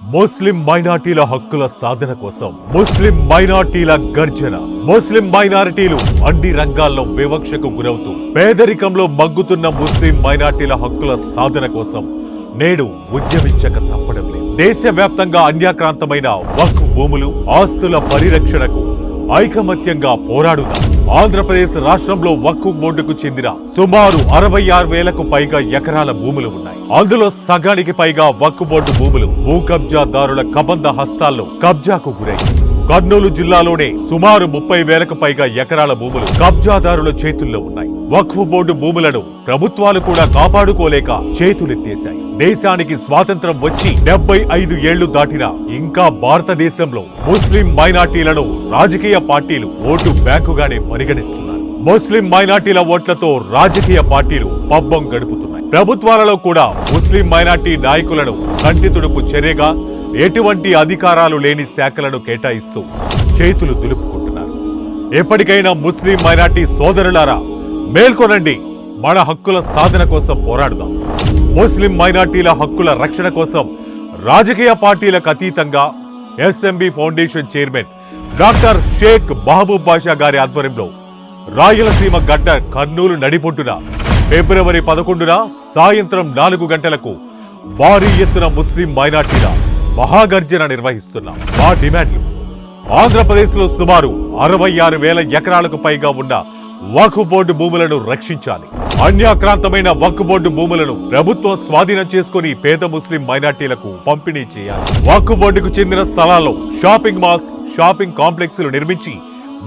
ముస్లిం మైనార్టీల హక్కుల సాధన కోసం ముస్లిం మైనార్టీల గర్జన. ముస్లిం మైనారిటీలు అన్ని రంగాల్లో వివక్షకు గురవుతూ పేదరికంలో మగ్గుతున్న ముస్లిం మైనార్టీల హక్కుల సాధన కోసం నేడు ఉద్యమించక తప్పడం లేదు. దేశవ్యాప్తంగా అన్యాక్రాంతమైన వక్ఫ్ భూములు, ఆస్తుల పరిరక్షణకు ఐకమత్యంగా పోరాడుదాం. ఆంధ్రప్రదేశ్ రాష్ట్రంలో వక్ఫ్ బోర్డుకు చెందిన సుమారు 66,000కు పైగా ఎకరాల భూములు ఉన్నాయి. అందులో సగానికి పైగా వక్ఫ్ బోర్డు భూములు భూ కబ్జాదారుల కబంధ హస్తాల్లో కబ్జాకు గురయ్యాయి. కర్నూలు జిల్లాలోనే సుమారు 30,000కు పైగా ఎకరాల భూములు కబ్జాదారుల చేతుల్లో ఉన్నాయి. వక్ఫ్ బోర్డు భూములను ప్రభుత్వాలు కూడా కాపాడుకోలేక చేతులెత్తేశాయి. దేశానికి స్వాతంత్రం వచ్చి 75 ఏళ్లు దాటినా ఇంకా భారతదేశంలో ముస్లిం మైనార్టీలను రాజకీయ పార్టీలు ఓటు బ్యాంకుగానే పరిగణిస్తున్నారు. ముస్లిం మైనార్టీల ఓట్లతో రాజకీయ పార్టీలు పబ్బం గడుపుతున్నాయి. ప్రభుత్వాలలో కూడా ముస్లిం మైనార్టీ నాయకులను కంటి తుడుపు చర్యగా ఎటువంటి అధికారాలు లేని శాఖలను కేటాయిస్తూ చేతులు దులుపుకుంటున్నారు. ఎప్పటికైనా ముస్లిం మైనార్టీ సోదరులారా, మేల్కొనండి. మన హక్కుల సాధన కోసం పోరాడుదాం. ముస్లిం మైనార్టీల హక్కుల రక్షణ కోసం రాజకీయ పార్టీలకు అతీతంగా SMB foundation chairman doctor Sheikh Mahabub Basha గారి ఆధ్వర్యంలో రాయలసీమ గడ్డ కర్నూలు నడిబొడ్డున ఫిబ్రవరి 11న సాయంత్రం 4 గంటలకు భారీ ఎత్తున ముస్లిం మైనార్టీల మహాగర్జన నిర్వహిస్తున్నాం. మా డిమాండ్లు: ఆంధ్రప్రదేశ్ లో సుమారు 66,000 ఎకరాలకు పైగా ఉన్న వక్ఫ్ బోర్డు భూములను రక్షించాలి. అన్యాక్రాంతమైన వక్ఫ్ బోర్డు భూములను ప్రభుత్వం స్వాధీనం చేసుకుని పేద ముస్లిం మైనార్టీలకు పంపిణీ చేయాలి. వక్ఫ్ బోర్డుకు చెందిన స్థలాల్లో షాపింగ్ మాల్స్, షాపింగ్ కాంప్లెక్స్లు నిర్మించి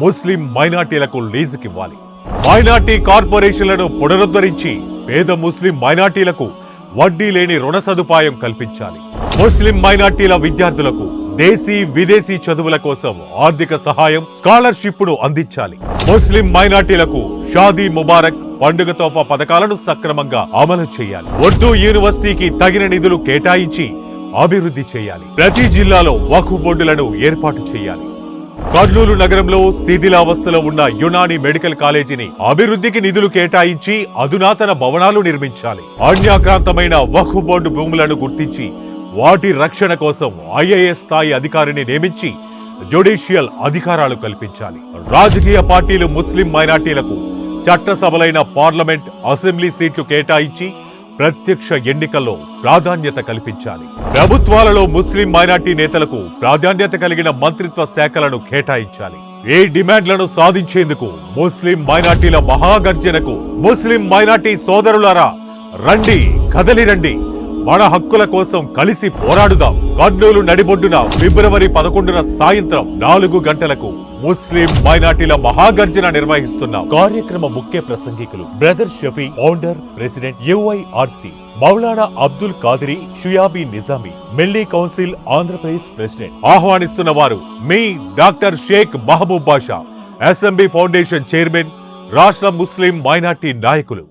ముస్లిం మైనార్టీలకు లీజుకివ్వాలి. మైనార్టీ కార్పొరేషన్లను పునరుద్ధరించి పేద ముస్లిం మైనార్టీలకు వడ్డీ లేని రుణ సదుపాయం కల్పించాలి. ముస్లిం మైనార్టీల విద్యార్థులకు దేశీ విదేశీ చదువుల కోసం ఆర్థిక సహాయం, స్కాలర్షిప్ ను అందించాలి. ముస్లిం మైనార్టీలకు షాదీ ముబారక్, పండుగ తోఫా పథకాలను సక్రమంగా అమలు చేయాలి. ఉర్దూ యూనివర్సిటీకి తగిన నిధులు కేటాయించి అభివృద్ధి చేయాలి. ప్రతి జిల్లాలో వక్ఫ్ బోర్డులను ఏర్పాటు చేయాలి. కర్నూలు నగరంలో శిథిలావస్థలో ఉన్న యునాని మెడికల్ కాలేజీని అభివృద్ధికి నిధులు కేటాయించి అధునాతన భవనాలు నిర్మించాలి. అన్యాక్రాంతమైన వక్ఫ్ బోర్డు భూములను గుర్తించి వాటి రక్షణ కోసం ఐఏఎస్ స్థాయి అధికారిని నియమించి జ్యుడిషియల్ అధికారాలు కల్పించాలి. రాజకీయ పార్టీలు ముస్లిం మైనార్టీలకు చట్టసభలైన పార్లమెంట్, అసెంబ్లీ సీట్లు కేటాయించి ప్రత్యక్ష ఎన్నికల్లో ప్రాధాన్యత కల్పించాలి. ప్రభుత్వాలలో ముస్లిం మైనార్టీ నేతలకు ప్రాధాన్యత కలిగిన మంత్రిత్వ శాఖలను కేటాయించాలి. ఈ డిమాండ్లను సాధించేందుకు ముస్లిం మైనార్టీల మహాగర్జనకు ముస్లిం మైనార్టీ సోదరులారా, రండి, కదలి రండి. మన హక్కుల కోసం కలిసి పోరాడుదాం. కర్నూలు నడిబొడ్డున ఫిబ్రవరి 11న సాయంత్రం 4 గంటలకు ముస్లిం మైనార్టీల మహాగర్జన నిర్వహిస్తున్నాం. కార్యక్రమ ముఖ్య ప్రసంగికులు brother Shafi, founder, president UIRC, Maulana Abdul Qadiri Shuaibi Nizami, Milli council Andhra Pradesh president. ఆహ్వానిస్తున్న వారు మీ doctor Sheikh Mahabub Basha, SMB foundation chairman, రాష్ట్ర ముస్లిం మైనార్టీ నాయకులు.